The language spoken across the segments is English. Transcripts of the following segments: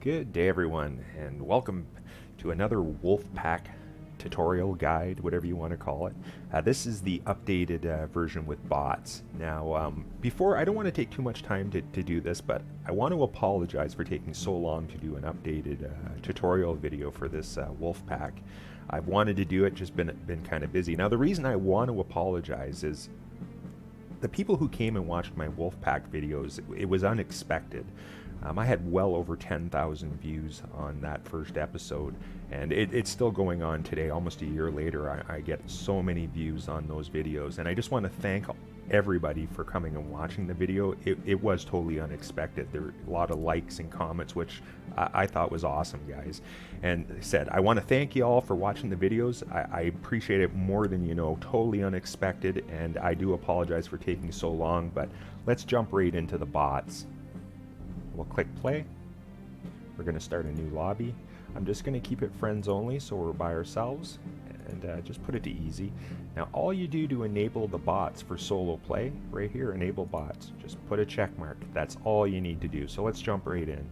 Good day everyone, and welcome to another Wolfpack tutorial guide, whatever you want to call it. This is the updated version with bots. Now, I don't want to take too much time to do this, but I want to apologize for taking so long to do an updated tutorial video for this Wolfpack. I've wanted to do it, just been kind of busy. Now, the reason I want to apologize is the people who came and watched my Wolfpack videos, it was unexpected. I had well over 10,000 views on that first episode, and it's still going on today. Almost a year later, I get so many views on those videos, and I just want to thank everybody for coming and watching the video. It was totally unexpected. There were a lot of likes and comments, which I thought was awesome, guys. And I said, I want to thank you all for watching the videos. I appreciate it more than you know. Totally unexpected, and I do apologize for taking so long, but let's jump right into the bots. We'll click play. We're going to start a new lobby. I'm just going to keep it friends only, so we're by ourselves, and just put it to easy. Now, all you do to enable the bots for solo play, right here, enable bots, just put a check mark. That's all you need to do. So let's jump right in.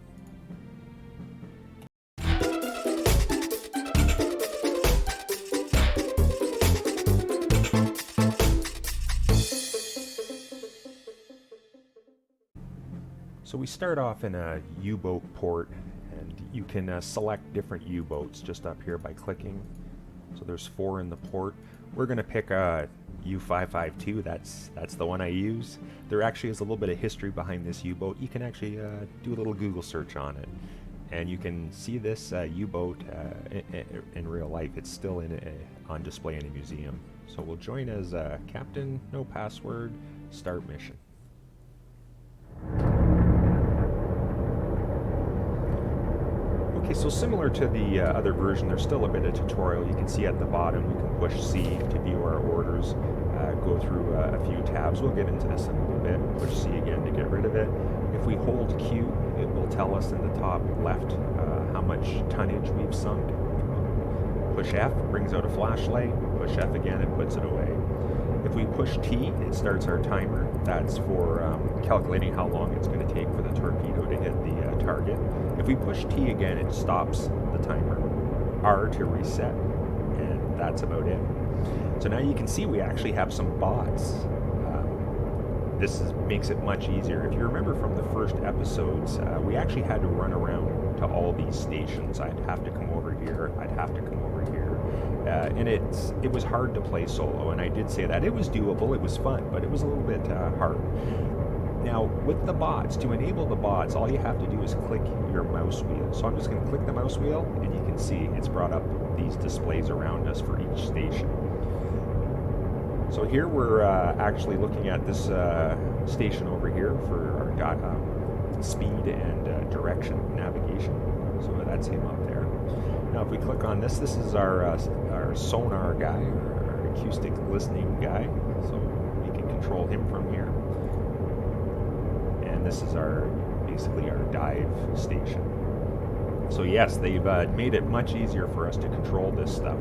So we start off in a U-boat port, and you can select different U-boats just up here by clicking. So there's 4 in the port. We're going to pick a U552. That's the one I use. There actually is a little bit of history behind this U-boat. You can actually do a little Google search on it, and you can see this U-boat in real life. It's still on display in a museum. So we'll join as captain, no password, start mission. Okay, so similar to the other version, there's still a bit of tutorial. You can see at the bottom, we can push C to view our orders, go through a few tabs. We'll get into this in a little bit. Push C again to get rid of it. If we hold Q, it will tell us in the top left how much tonnage we've sunk. Push F, brings out a flashlight. Push F again, it puts it away. If we push T, it starts our timer. That's for calculating how long it's going to take for the torpedo to hit the target. If we push T again, it stops the timer. R to reset, and that's about it. So now you can see we actually have some bots. Makes it much easier. If you remember from the first episodes, we actually had to run around to all these stations. I'd have to come over here, I'd have to come over here. And it was hard to play solo, and I did say that. It was doable, it was fun, but it was a little bit hard. Now, with the bots, to enable the bots, all you have to do is click your mouse wheel. So I'm just going to click the mouse wheel, and you can see it's brought up these displays around us for each station. So here we're actually looking at this station over here for our speed and direction navigation. So that's him up there. Now if we click on this is our sonar guy, our acoustic listening guy. So we can control him from here. And this is basically our dive station. So yes, they've made it much easier for us to control this stuff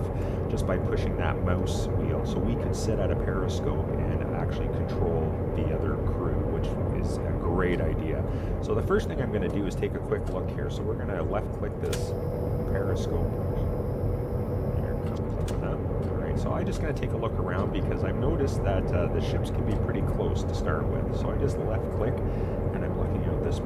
just by pushing that mouse wheel. So we could sit at a periscope and actually control the other crew, which is a great idea. So the first thing I'm going to do is take a quick look here. So we're going to left click this periscope. Here it comes up. Alright, so I'm just going to take a look around because I've noticed that the ships can be pretty close to start with. So I just left click and I'm looking at this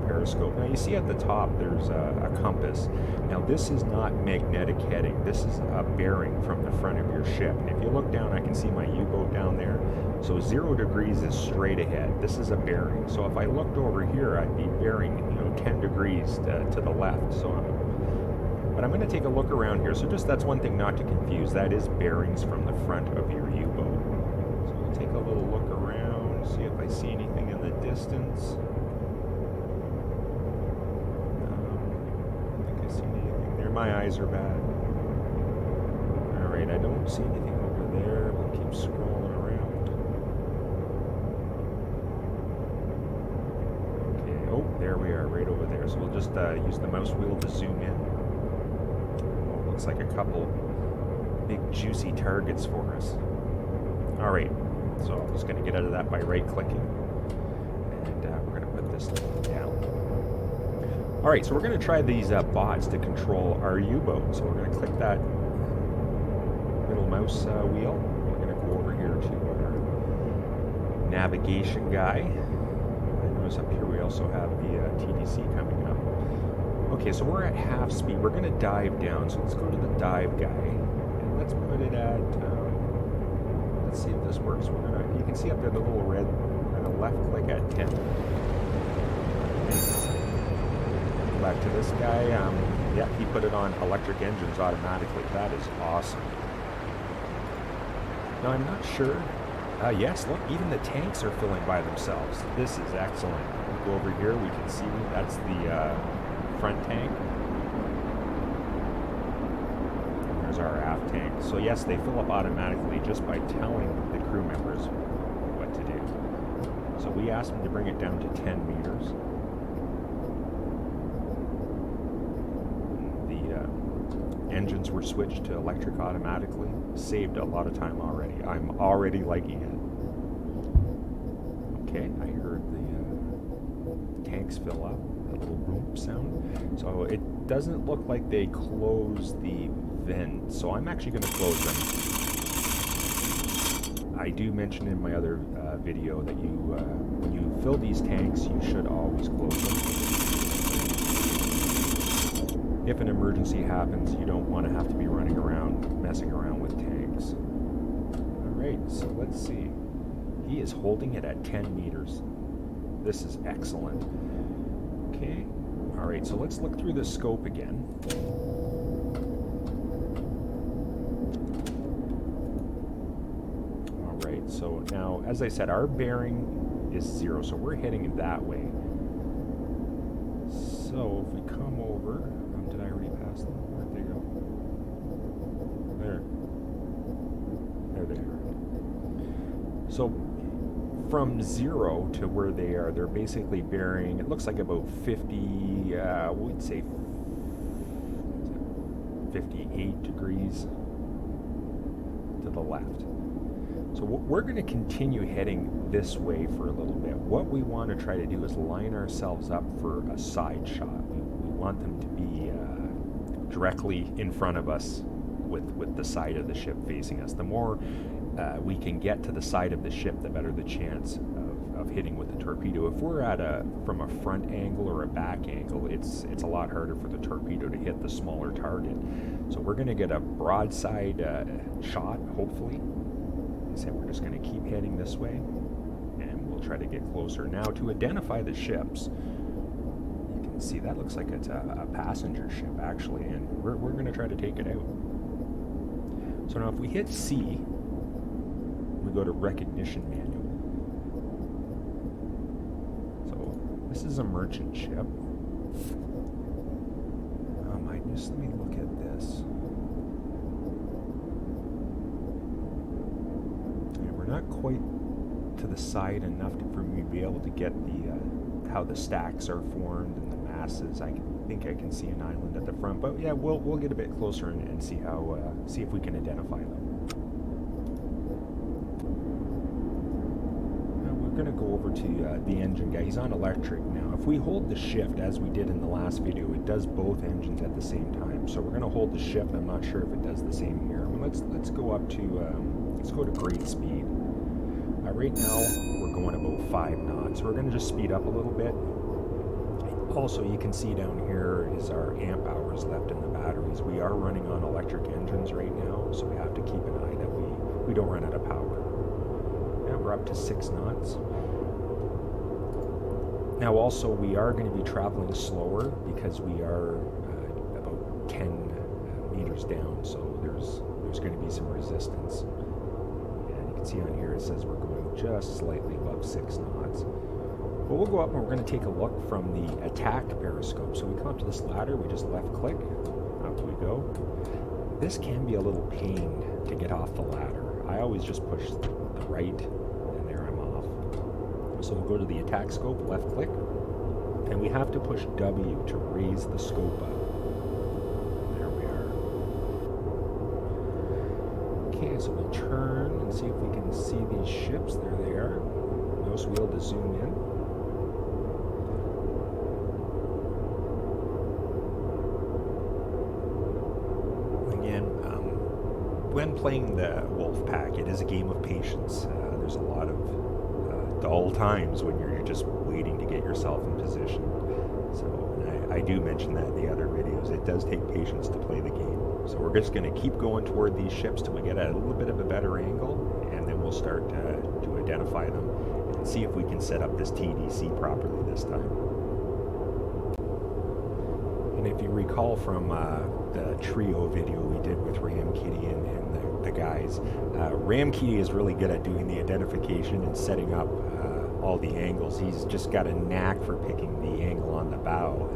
periscope. Now you see at the top there's a compass. Now this is not magnetic heading. This is a bearing from the front of your ship. And if you look down, I can see my U-boat down there. So 0 degrees is straight ahead. This is a bearing. So if I looked over here, I'd be bearing 10 degrees to the left. But I'm going to take a look around here. So that's one thing not to confuse. That is bearings from the front of your U-boat. So we'll take a little look around, see if I see anything in the distance. My eyes are bad. Alright, I don't see anything over there. We'll keep scrolling around. Okay, oh, there we are, right over there. So we'll just use the mouse wheel to zoom in. Oh, looks like a couple big juicy targets for us. Alright, so I'm just going to get out of that by right-clicking. And we're going to put this down. Alright, so we're going to try these bots to control our U-boat. So we're going to click that middle mouse wheel. We're going to go over here to our navigation guy. And notice up here we also have the TDC coming up. Okay, so we're at half speed. We're going to dive down. So let's go to the dive guy. And let's put it at... let's see if this works. We're gonna. You can see up there the little red. We're going to left click at 10. Back to this guy. Yeah, he put it on electric engines automatically. That is awesome. Now, I'm not sure. Yes, look, even the tanks are filling by themselves. This is excellent. We go over here, we can see that's the front tank. And there's our aft tank. So yes, they fill up automatically just by telling the crew members what to do. So we asked them to bring it down to 10 meters. Engines were switched to electric automatically. Saved a lot of time already. I'm already liking it. Okay, I heard the tanks fill up. A little boom sound. So it doesn't look like they closed the vent. So I'm actually going to close them. I do mention in my other video that you, when you fill these tanks, you should always close them. If an emergency happens, you don't want to have to be running around, messing around with tanks. Alright, so let's see. He is holding it at 10 meters. This is excellent. Okay. Alright, so let's look through the scope again. Alright, so now, as I said, our bearing is 0, so we're heading it that way. So, if we come over... Did I already pass them? Where'd they go? There they are. So from 0 to where they are, they're basically bearing, it looks like about 50, we'd say 58 degrees to the left. So we're going to continue heading this way for a little bit. What we want to try to do is line ourselves up for a side shot. We want them to be directly in front of us with the side of the ship facing us. The more we can get to the side of the ship, the better the chance of hitting with the torpedo. If we're at from a front angle or a back angle, it's a lot harder for the torpedo to hit the smaller target. So we're going to get a broadside shot, hopefully. As I said, we're just going to keep heading this way, and we'll try to get closer. Now, to identify the ships, see, that looks like it's a passenger ship, actually, and we're going to try to take it out. So now if we hit C, we go to recognition manual. So this is a merchant ship. Let me look at this. And we're not quite to the side enough for me to be able to get the how the stacks are formed and the masses. I think I can see an island at the front, but yeah, we'll get a bit closer and see how see if we can identify them. Now we're going to go over to the engine guy. He's on electric now. If we hold the shift as we did in the last video, it does both engines at the same time. So we're going to hold the shift. I'm not sure if it does the same here. I mean, let's go up to let's go to great speed. Right now we're going about 5 knots. We're going to just speed up a little bit. Also, you can see down here is our amp hours left in the batteries. We are running on electric engines right now, so we have to keep an eye that we don't run out of power. Now we're up to 6 knots. Now also we are going to be traveling slower because we are about 10 meters down, so there's going to be some resistance. And you can see on here it says we're going just slightly above 6 knots. But we'll go up and we're going to take a look from the attack periscope. So we come up to this ladder, we just left click, up we go. This can be a little pain to get off the ladder. I always just push the right and there I'm off. So we'll go to the attack scope, left click, and we have to push W to raise the scope up. There we are. Okay, so we'll turn and see if we can see these ships. There they are. Mouse wheel to zoom in. when playing the Wolfpack, it is a game of patience. There's a lot of dull times when you're just waiting to get yourself in position. So, and I do mention that in the other videos. It does take patience to play the game. So we're just going to keep going toward these ships till we get a little bit of a better angle, and then we'll start to identify them and see if we can set up this TDC properly this time. And if you recall from the trio video we did with Ram Kitty and the guys, Ram Kitty is really good at doing the identification and setting up all the angles. He's just got a knack for picking the angle on the bow.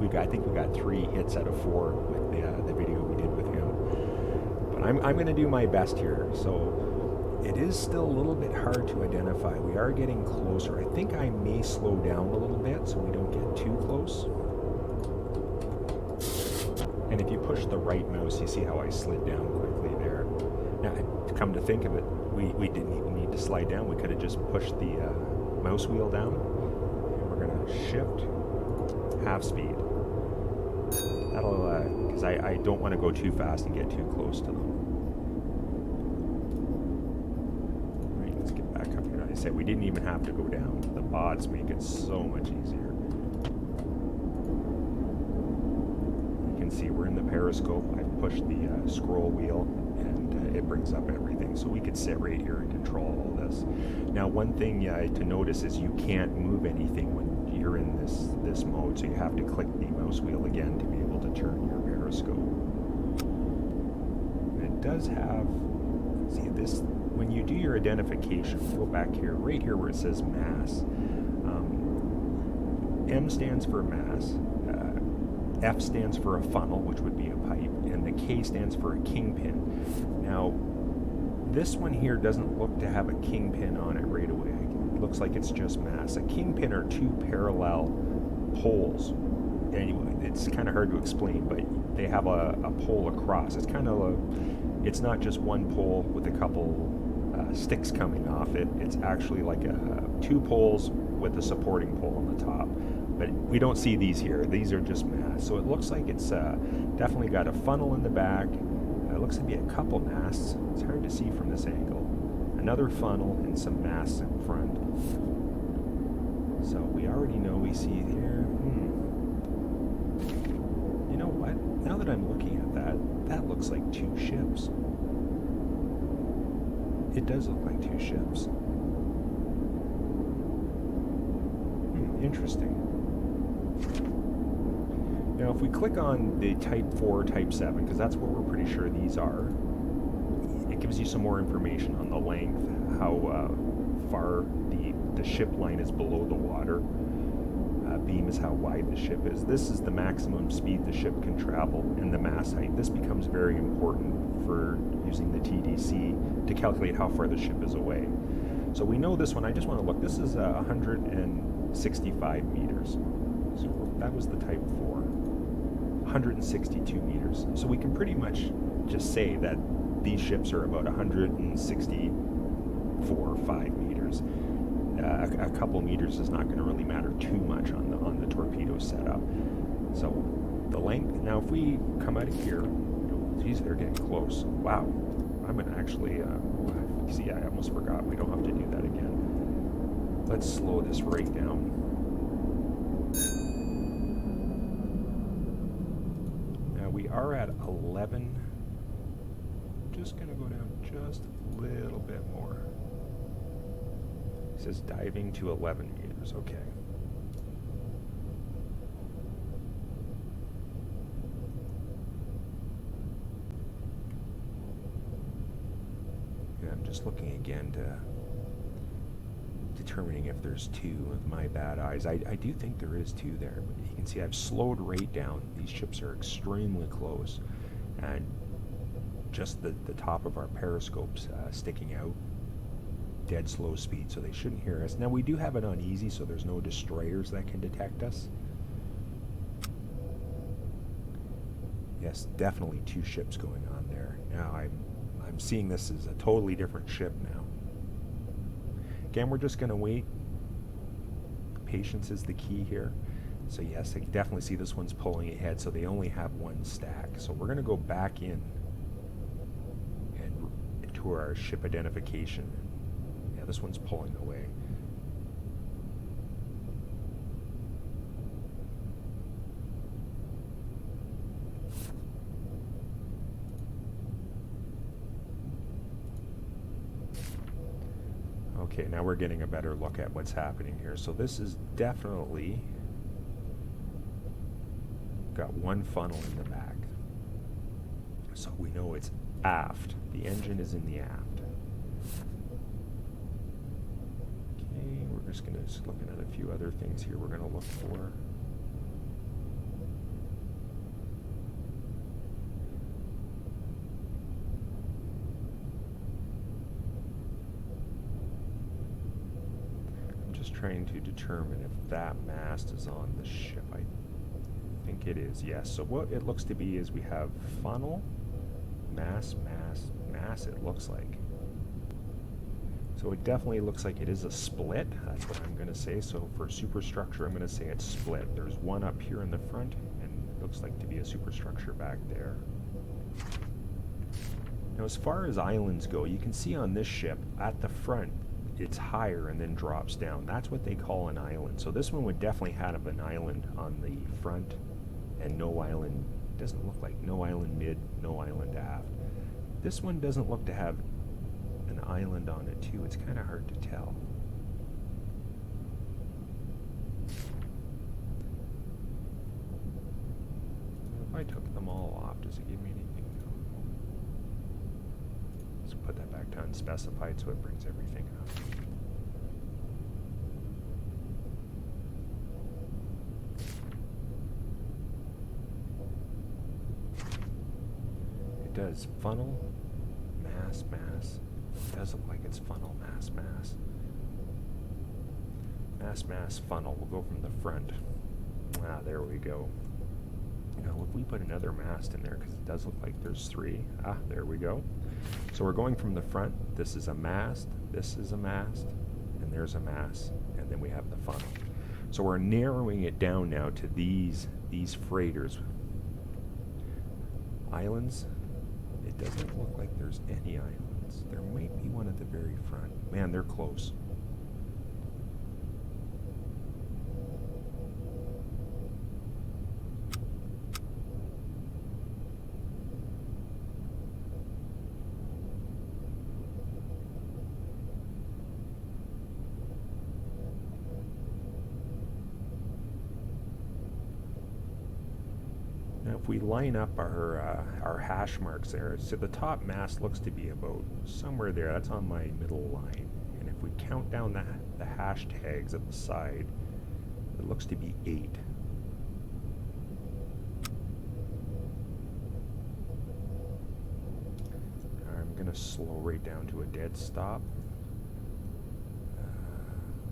I think we got 3 hits out of 4 with the video we did with him. But I'm going to do my best here. So it is still a little bit hard to identify. We are getting closer. I think I may slow down a little bit so we don't get too close. And if you push the right mouse, you see how I slid down quickly there. Now, come to think of it, we didn't even need to slide down. We could have just pushed the mouse wheel down. And we're going to shift half speed. That'll, because I don't want to go too fast and get too close to them. All right, let's get back up here. Like I said, we didn't even have to go down. The bots make it so much easier. See, we're in the periscope. I've pushed the scroll wheel and it brings up everything, so we could sit right here and control all this. Now, one thing to notice is you can't move anything when you're in this mode, so you have to click the mouse wheel again to be able to turn your periscope. And it does have, see this, when you do your identification, go back here, right here where it says mass. M stands for mass. F stands for a funnel, which would be a pipe, and the K stands for a kingpin. Now, this one here doesn't look to have a kingpin on it right away. It looks like it's just mass. A kingpin are 2 parallel poles. Anyway, it's kind of hard to explain, but they have a pole across. It's kind of it's not just one pole with a couple sticks coming off it. It's actually like 2 poles with a supporting pole on the top. But we don't see these here. These are just mass. So it looks like it's definitely got a funnel in the back. It looks to be a couple masts. It's hard to see from this angle. Another funnel and some masts in front. So we already know we see here. You know what? Now that I'm looking at that looks like 2 ships. It does look like 2 ships. Interesting. Now, if we click on the Type 4, Type 7, because that's what we're pretty sure these are, it gives you some more information on the length, how far the ship line is below the water. Beam is how wide the ship is. This is the maximum speed the ship can travel, and the mass height. This becomes very important for using the TDC to calculate how far the ship is away. So we know this one. I just want to look. This is 165 meters. So that was the Type 4. 162 meters. So we can pretty much just say that these ships are about 164, 5 meters. A couple meters is not going to really matter too much on the torpedo setup. So the length. Now, if we come out of here, geez, they're getting close. Wow, I'm going to actually. See, I almost forgot. We don't have to do that again. Let's slow this right down. We are at 11. Just going to go down just a little bit more. It says diving to 11 meters. Okay. Yeah, I'm just looking again to determining if there's 2 with my bad eyes. I do think there is 2 there, but you can see I've slowed right down. These ships are extremely close, and just the top of our periscopes sticking out, dead slow speed, so they shouldn't hear us. Now we do have it on easy, so there's no destroyers that can detect us. Yes, definitely 2 ships going on there. Now I'm seeing this as a totally different ship now. Again, we're just going to wait. Patience is the key here. So yes, I can definitely see this one's pulling ahead, so they only have 1 stack. So we're going to go back in to our ship identification. Yeah, this one's pulling away. Okay, now we're getting a better look at what's happening here. So this is definitely got one funnel in the back. So we know it's aft. The engine is in the aft. Okay, we're just looking at a few other things here we're gonna look for. Trying to determine if that mast is on the ship. I think it is, yes. So what it looks to be is we have funnel, mast, it looks like. So it definitely looks like it is a split. That's what I'm going to say. So for superstructure, I'm going to say it's split. There's one up here in the front, and it looks like to be a superstructure back there. Now as far as islands go, you can see on this ship, at the front, it's higher and then drops down. That's what they call an island. So this one would definitely have an island on the front and no island. Doesn't look like no island mid, no island aft. This one doesn't look to have an island on it too. It's kind of hard to tell. If I took them all off, does it give me anything? Let's put that back to unspecified so it brings everything up. It does funnel, mass. It does look like it's funnel, mass. Mass, funnel. We'll go from the front. Ah, there we go. Now, if we put another mast in there, because it does look like there's three. Ah, there we go. So we're going from the front. This is a mast, this is a mast, and there's a mast, and then we have the funnel. So we're narrowing it down now to these freighters. Islands, it doesn't look like there's any islands. There might be one at the very front. Man, they're close. Now if we line up our hash marks there, so the top mast looks to be about somewhere there. That's on my middle line. And if we count down the hash tags at the side, it looks to be 8. I'm going to slow right down to a dead stop.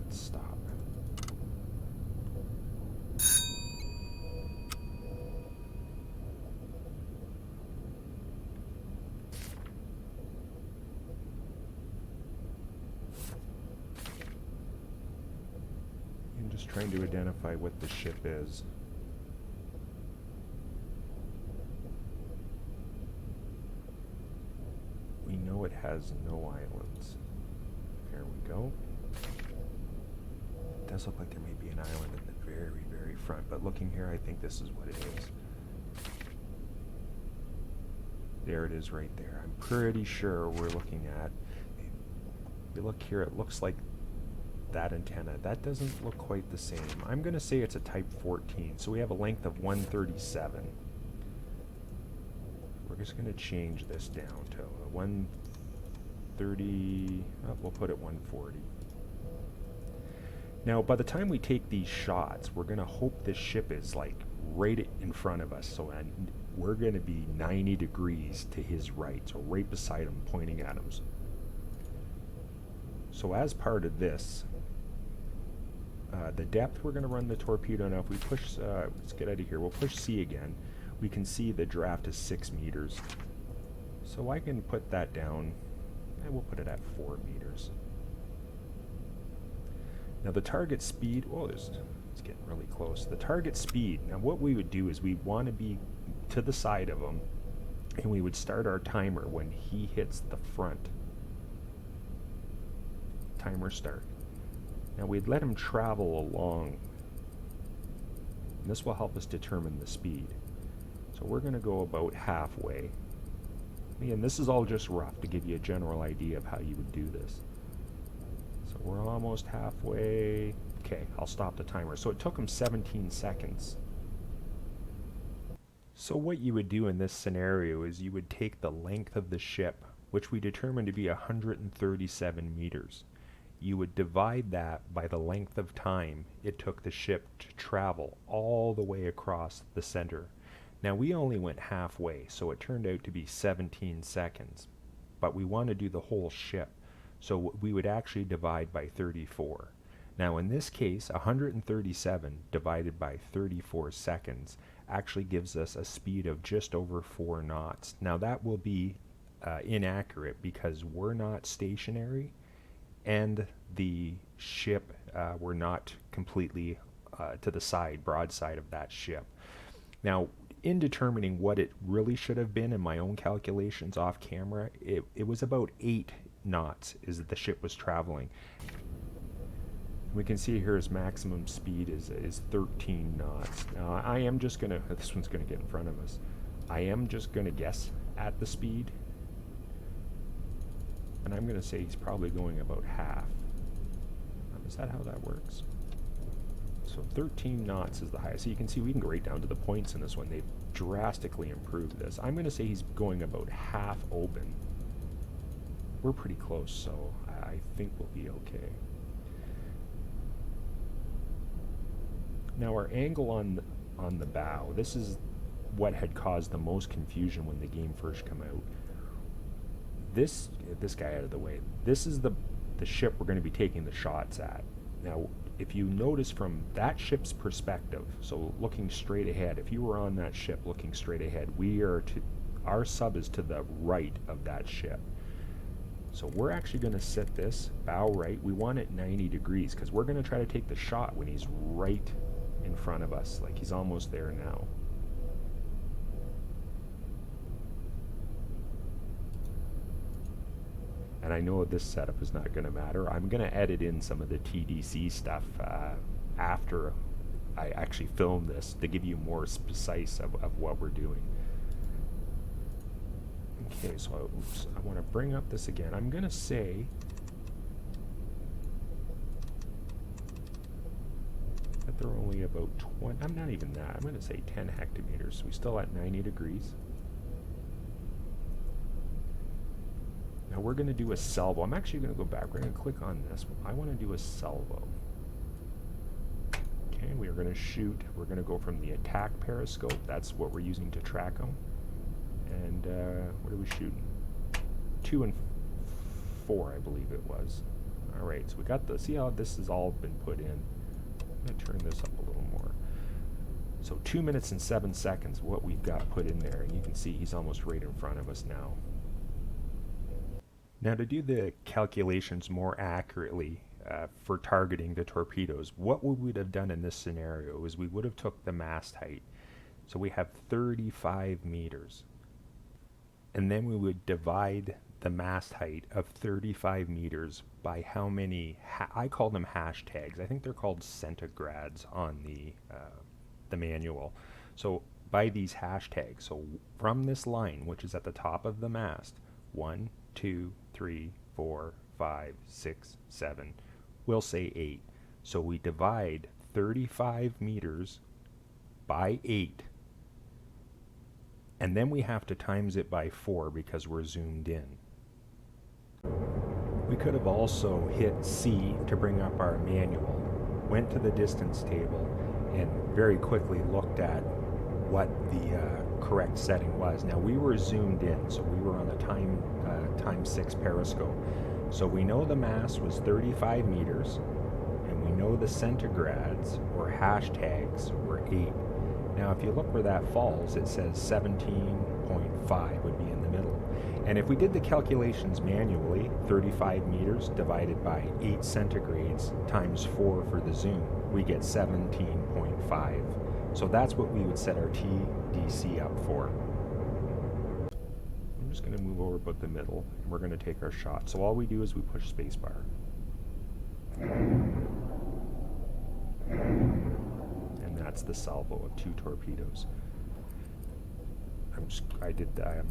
Let's stop. Just trying to identify what the ship is. We know it has no islands. There we go. It does look like there may be an island in the very, very front, but looking here, I think this is what it is. There it is right there. I'm pretty sure we're looking at, if you look here, it looks like that antenna. That doesn't look quite the same. I'm going to say it's a type 14, so we have a length of 137. We're just going to change this down to 130, we'll put it 140. Now by the time we take these shots, we're going to hope this ship is like right in front of us, so we're going to be 90 degrees to his right, so right beside him, pointing at him. So as part of this, the depth, we're going to run the torpedo. Now if we push, let's get out of here, we'll push C again. We can see the draft is 6 meters. So I can put that down, and we'll put it at 4 meters. Now the target speed, it's getting really close. The target speed, now what we would do is we want to be to the side of him, and we would start our timer when he hits the front timer start. Now we'd let him travel along, and this will help us determine the speed. So we're going to go about halfway. And this is all just rough to give you a general idea of how you would do this. So we're almost halfway. Okay, I'll stop the timer. So it took him 17 seconds. So what you would do in this scenario is you would take the length of the ship, which we determined to be 137 meters. You would divide that by the length of time it took the ship to travel all the way across the center. Now we only went halfway, so it turned out to be 17 seconds. But we want to do the whole ship, so we would actually divide by 34. Now in this case, 137 divided by 34 seconds actually gives us a speed of just over 4 knots. Now that will be inaccurate because we're not stationary, and the ship, we're not completely to the side, broadside of that ship. Now, in determining what it really should have been in my own calculations off camera, it was about 8 knots is that the ship was traveling. We can see here his maximum speed is 13 knots. Now, I am just going to, this one's going to get in front of us. I am just going to guess at the speed. And I'm going to say he's probably going about half. Is that how that works? So 13 knots is the highest. So you can see we can go right down to the points in this one. They've drastically improved this. I'm going to say he's going about half open. We're pretty close, so I think we'll be okay. Now our angle on the bow, this is what had caused the most confusion when the game first came out. This guy out of the way. This is the ship we're going to be taking the shots at. Now, if you notice from that ship's perspective, so looking straight ahead, if you were on that ship looking straight ahead, our sub is to the right of that ship. So we're actually going to set this bow right. We want it 90 degrees because we're going to try to take the shot when he's right in front of us, like he's almost there now. And I know this setup is not going to matter. I'm going to edit in some of the TDC stuff after I actually film this to give you more precise of what we're doing. Okay, so I want to bring up this again. I'm going to say that they're only about 20, I'm not even that, I'm going to say 10 hectometers. We're still at 90 degrees. Now we're going to do a salvo. I'm actually going to go back. We're going to click on this. I want to do a salvo. Okay, we are going to shoot. We're going to go from the attack periscope. That's what we're using to track them. And what are we shooting? 2 and 4, I believe it was. All right, so we got the, see how this has all been put in. I'm going to turn this up a little more. So 2 minutes and 7 seconds, what we've got put in there. And you can see he's almost right in front of us now. Now to do the calculations more accurately for targeting the torpedoes, what we would have done in this scenario is we would have took the mast height. So we have 35 meters. And then we would divide the mast height of 35 meters by how many, I call them hashtags. I think they're called centigrades on the manual. So by these hashtags, so from this line, which is at the top of the mast, 1, 2, 3, 4, 5, 6, 7, we'll say 8. So we divide 35 meters by 8, and then we have to times it by 4 because we're zoomed in. We could have also hit C to bring up our manual, went to the distance table, and very quickly looked at what the correct setting was. Now we were zoomed in, so we were on the time 6 periscope. So we know the mass was 35 meters, and we know the centigrades or hashtags were 8. Now if you look where that falls, it says 17.5 would be in the middle. And if we did the calculations manually, 35 meters divided by 8 centigrades times 4 for the zoom, we get 17.5. So that's what we would set our TDC up for. I'm just going to move over about the middle, and we're going to take our shot. So all we do is we push spacebar. And that's the salvo of 2 torpedoes. I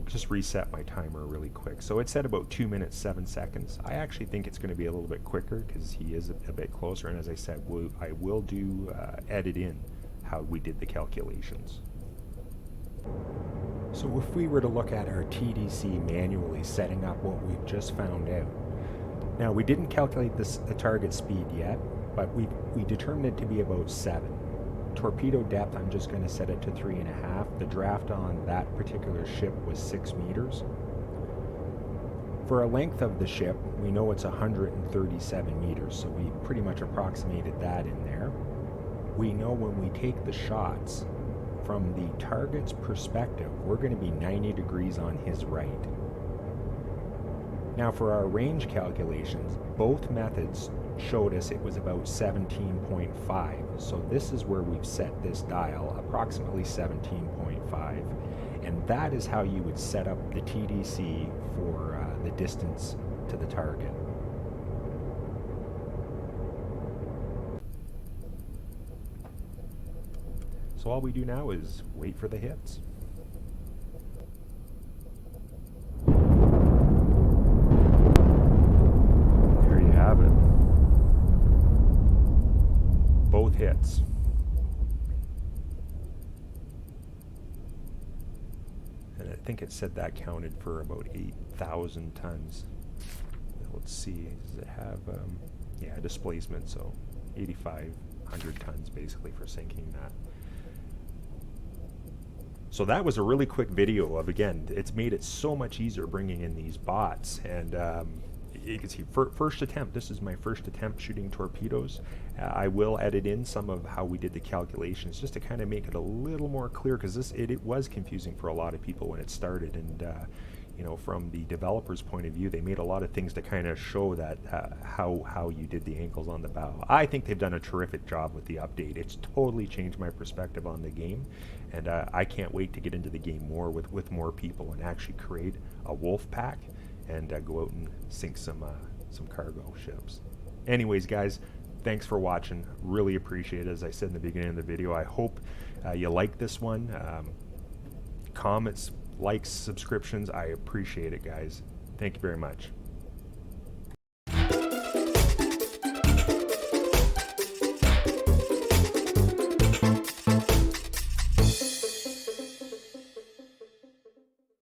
just reset my timer really quick. So it said about 2 minutes 7 seconds. I actually think it's going to be a little bit quicker because he is a bit closer. And as I said, I will do edit in how we did the calculations. So if we were to look at our TDC manually setting up what we've just found out. Now we didn't calculate the target speed yet, but we determined it to be about 7. Torpedo depth, I'm just going to set it to 3.5. The draft on that particular ship was 6 meters. For a length of the ship, we know it's 137 meters, so we pretty much approximated that in there. We know when we take the shots, from the target's perspective, we're going to be 90 degrees on his right. Now for our range calculations, both methods showed us it was about 17.5. So this is where we've set this dial, approximately 17.5. And that is how you would set up the TDC for the distance to the target. So all we do now is wait for the hits. There you have it. Both hits. And I think it said that counted for about 8,000 tons. Let's see, does it have, yeah, displacement, so 8,500 tons basically for sinking that. So that was a really quick video of, again, it's made it so much easier bringing in these bots. And you can see, first attempt, this is my first attempt shooting torpedoes. I will edit in some of how we did the calculations just to kind of make it a little more clear, because it was confusing for a lot of people when it started. And you know, from the developer's point of view, they made a lot of things to kind of show that how you did the angles on the bow. I think they've done a terrific job with the update. It's totally changed my perspective on the game, and I can't wait to get into the game more with more people and actually create a Wolfpack and go out and sink some cargo ships. Anyways, guys, thanks for watching. Really appreciate it. As I said in the beginning of the video, I hope you like this one. Comments, likes, subscriptions, I appreciate it, guys. Thank you very much.